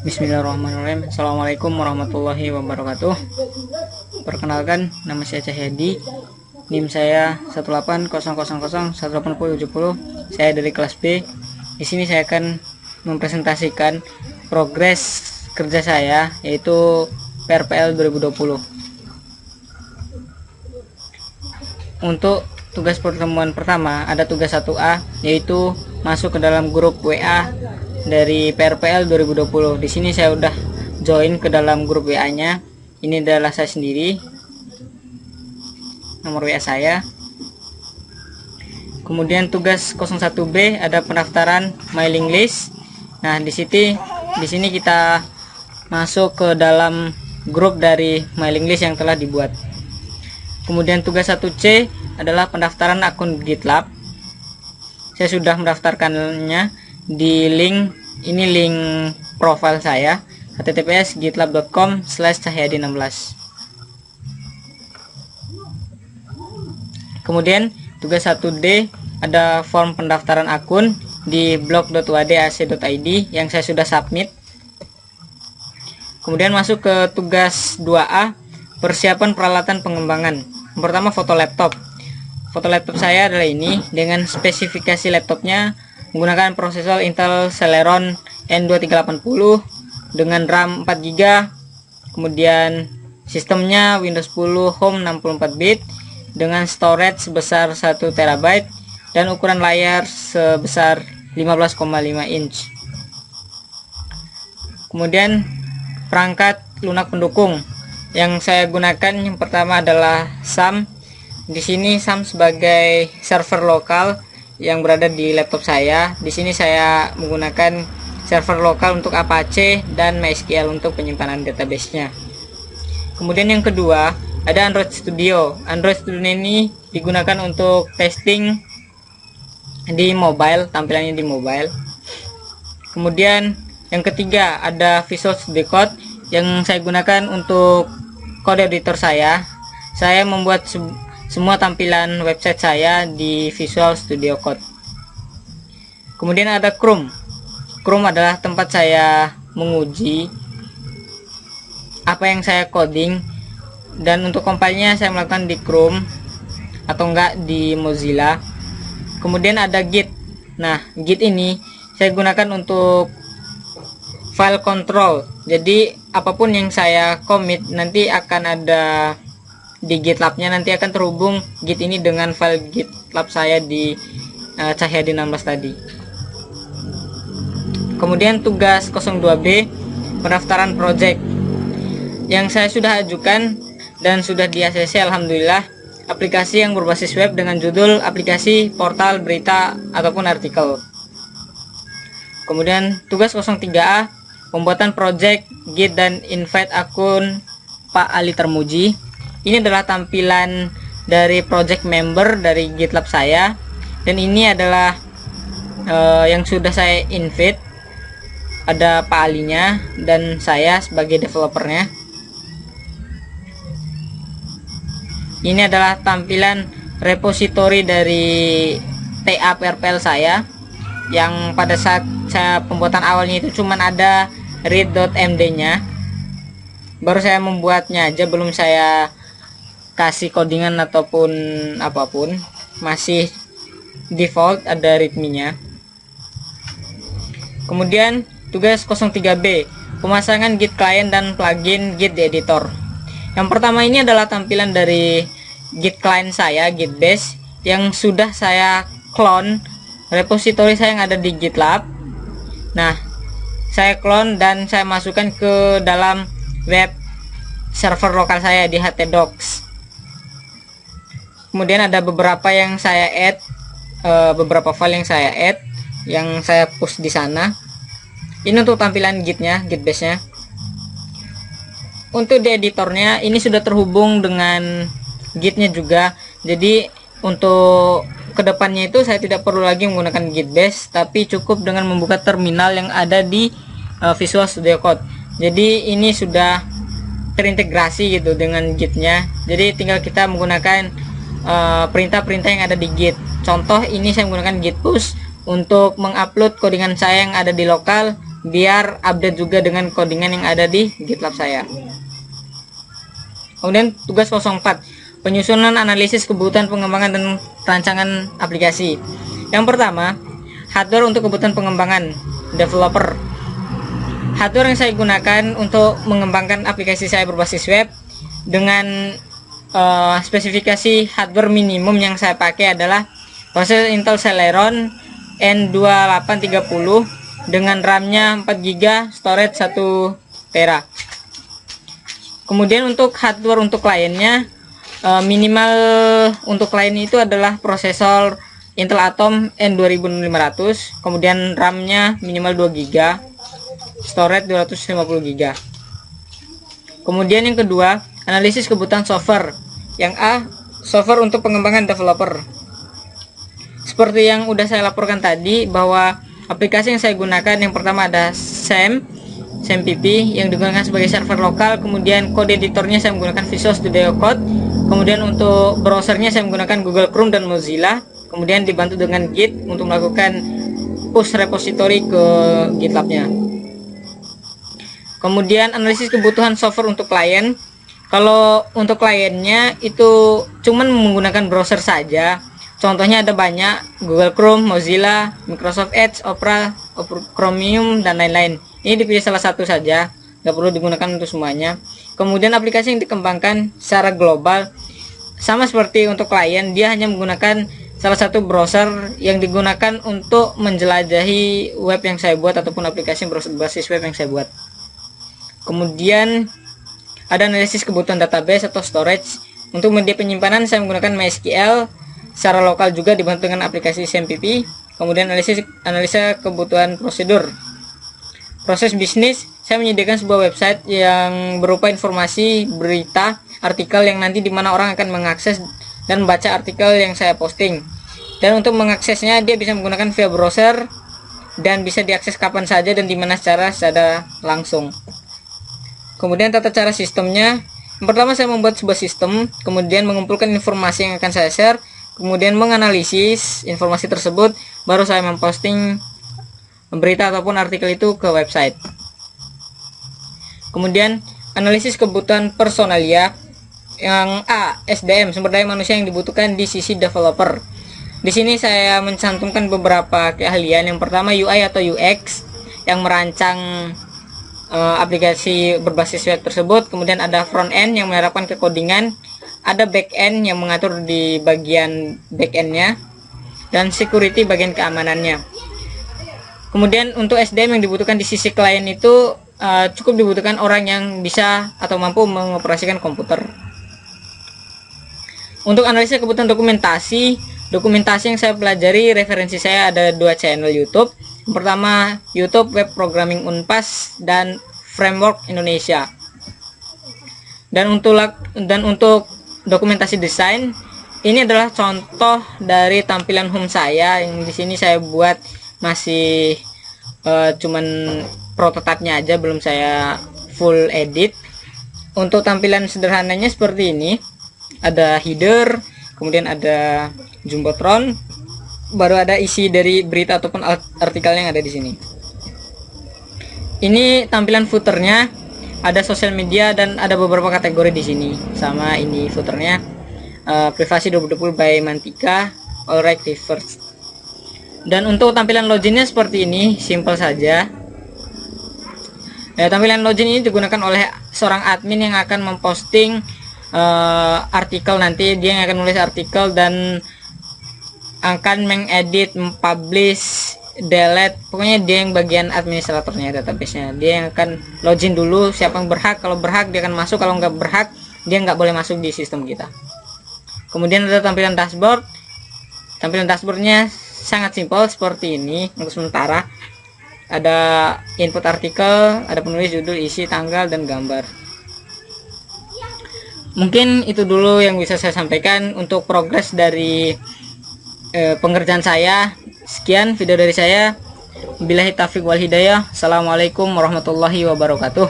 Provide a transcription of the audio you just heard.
Bismillahirrahmanirrahim. Assalamualaikum warahmatullahi wabarakatuh. Perkenalkan, nama saya Cahyadi. NIM saya 18000180180. Saya dari kelas B. Di sini saya akan mempresentasikan progres kerja saya, yaitu PRPL 2020. Untuk tugas pertemuan pertama, ada tugas 1A, yaitu masuk ke dalam grup WA dari PRPL 2020. Di sini saya udah join ke dalam grup WA-nya. Ini adalah saya sendiri, nomor WA saya. Kemudian tugas 01B ada pendaftaran mailing list. Nah, di sini kita masuk ke dalam grup dari mailing list yang telah dibuat. Kemudian tugas 1C adalah pendaftaran akun GitLab. Saya sudah mendaftarkannya di link profile saya, https://gitlab.com/cahyadi16. Kemudian tugas 1D ada form pendaftaran akun di blog.wadac.id yang saya sudah submit. Kemudian masuk ke tugas 2A, persiapan peralatan pengembangan. Yang pertama, foto laptop. Foto laptop saya adalah ini, dengan spesifikasi laptopnya menggunakan prosesor Intel Celeron N2380 dengan RAM 4GB. Kemudian sistemnya Windows 10 Home 64 bit dengan storage sebesar 1 TB dan ukuran layar sebesar 15,5 inch. Kemudian perangkat lunak pendukung yang saya gunakan, yang pertama adalah SAM. Di sini SAM sebagai server lokal yang berada di laptop saya. Di sini saya menggunakan server lokal untuk Apache dan MySQL untuk penyimpanan database-nya. Kemudian yang kedua ada Android Studio. Android Studio ini digunakan untuk testing di mobile, tampilannya di mobile. Kemudian yang ketiga ada Visual Studio Code yang saya gunakan untuk kode editor saya. Saya membuat semua tampilan website saya di Visual Studio Code. Kemudian ada Chrome. Chrome adalah tempat saya menguji apa yang saya coding, dan untuk compile-nya saya melakukan di Chrome atau enggak di Mozilla. Kemudian ada Git. Nah, Git ini saya gunakan untuk file control. Jadi apapun yang saya commit nanti akan ada di GitLab-nya, nanti akan terhubung Git ini dengan file GitLab saya di Cahyadi16 tadi. Kemudian tugas 02B pendaftaran project yang saya sudah ajukan dan sudah di ACC, alhamdulillah, aplikasi yang berbasis web dengan judul aplikasi portal berita ataupun artikel. Kemudian tugas 03A pembuatan project Git dan invite akun Pak Ali Termuji. Ini adalah tampilan dari project member dari GitLab saya, dan ini adalah yang sudah saya invite. Ada Pak Alinya dan saya sebagai developernya. Ini adalah tampilan repository dari TA PRPL saya, yang pada saat saya pembuatan awalnya itu cuman ada read.md nya. Baru saya membuatnya aja, belum saya kasih codingan ataupun apapun, masih default ada readme-nya. Kemudian tugas 03B pemasangan Git client dan plugin Git di editor. Yang pertama ini adalah tampilan dari Git client saya, Git base, yang sudah saya clone repository saya yang ada di GitLab. Nah, saya clone dan saya masukkan ke dalam web server lokal saya di htdocs. Kemudian ada beberapa yang saya add, beberapa file yang saya add, yang saya push di sana. Ini untuk tampilan Gitnya, Git base-nya. Untuk di editornya ini sudah terhubung dengan Gitnya juga. Jadi untuk kedepannya itu saya tidak perlu lagi menggunakan Git base, tapi cukup dengan membuka terminal yang ada di Visual Studio Code. Jadi ini sudah terintegrasi gitu dengan Gitnya. Jadi tinggal kita menggunakan perintah-perintah yang ada di Git. Contoh, ini saya menggunakan Git push untuk mengupload codingan saya yang ada di lokal biar update juga dengan codingan yang ada di GitLab saya. Kemudian tugas 04, penyusunan analisis kebutuhan pengembangan dan rancangan aplikasi. Yang pertama, hardware untuk kebutuhan pengembangan developer. Hardware yang saya gunakan untuk mengembangkan aplikasi saya berbasis web dengan spesifikasi hardware minimum yang saya pakai adalah prosesor Intel Celeron N2830 dengan RAM-nya 4GB, storage 1 TB. Kemudian untuk hardware untuk kliennya, minimal untuk klien itu adalah prosesor Intel Atom N2500, kemudian RAM-nya minimal 2GB, storage 250GB. Kemudian yang kedua, analisis kebutuhan software. Yang A, software untuk pengembangan developer. Seperti yang udah saya laporkan tadi, bahwa aplikasi yang saya gunakan yang pertama ada SAMPP yang digunakan sebagai server lokal. Kemudian kode editornya saya menggunakan Visual Studio Code. Kemudian untuk browsernya saya menggunakan Google Chrome dan Mozilla. Kemudian dibantu dengan Git untuk melakukan push repository ke GitLab-nya. Kemudian analisis kebutuhan software untuk klien. Kalau untuk kliennya itu cuman menggunakan browser saja. Contohnya ada banyak, Google Chrome, Mozilla, Microsoft Edge, Opera, Chromium, dan lain-lain. Ini dipilih salah satu saja, nggak perlu digunakan untuk semuanya. Kemudian aplikasi yang dikembangkan secara global, sama seperti untuk klien, dia hanya menggunakan salah satu browser yang digunakan untuk menjelajahi web yang saya buat ataupun aplikasi berbasis web yang saya buat. Kemudian ada analisis kebutuhan database atau storage. Untuk media penyimpanan saya menggunakan MySQL secara lokal juga dibantu dengan aplikasi SAMPP. Kemudian analisa kebutuhan prosedur. Proses bisnis, saya menyediakan sebuah website yang berupa informasi, berita, artikel yang nanti dimana orang akan mengakses dan membaca artikel yang saya posting. Dan untuk mengaksesnya dia bisa menggunakan via browser dan bisa diakses kapan saja dan dimana secara langsung. Kemudian tata cara sistemnya, yang pertama saya membuat sebuah sistem, kemudian mengumpulkan informasi yang akan saya share, kemudian menganalisis informasi tersebut, baru saya memposting berita ataupun artikel itu ke website. Kemudian analisis kebutuhan personalia. Yang A, SDM, sumber daya manusia yang dibutuhkan di sisi developer. Di sini saya mencantumkan beberapa keahlian. Yang pertama UI atau UX yang merancang aplikasi berbasis web tersebut. Kemudian ada front end yang menerapkan kekodingan, ada back end yang mengatur di bagian back endnya, dan security bagian keamanannya. Kemudian untuk SDM yang dibutuhkan di sisi klien itu cukup dibutuhkan orang yang bisa atau mampu mengoperasikan komputer. Untuk analisa kebutuhan dokumentasi yang saya pelajari, referensi saya ada 2 channel YouTube. Yang pertama YouTube Web Programming Unpas dan Framework Indonesia. Dan untuk dokumentasi desain, ini adalah contoh dari tampilan home saya yang di sini saya buat masih cuman prototipenya aja, belum saya full edit. Untuk tampilan sederhananya seperti ini, ada header, kemudian ada jumbotron, baru ada isi dari berita ataupun artikel yang ada di sini. Ini tampilan footernya, ada sosial media dan ada beberapa kategori di sini. Sama ini footernya, privasi 2020 by Mantika, alright first. Dan untuk tampilan loginnya seperti ini, simple saja. Tampilan login ini digunakan oleh seorang admin yang akan memposting artikel nanti. Dia yang akan menulis artikel dan akan mengedit, mempublish, delete, pokoknya dia yang bagian administratornya database-nya. Dia yang akan login dulu siapa yang berhak, kalau berhak dia akan masuk, kalau nggak berhak dia nggak boleh masuk di sistem kita. Kemudian ada tampilan dashboard. Tampilan dashboardnya sangat simpel seperti ini untuk sementara. Ada input artikel, ada penulis, judul, isi, tanggal, dan gambar. Mungkin itu dulu yang bisa saya sampaikan untuk progres dari pengerjaan saya. Sekian video dari saya. Billahi taufiq wal hidayah. Assalamualaikum warahmatullahi wabarakatuh.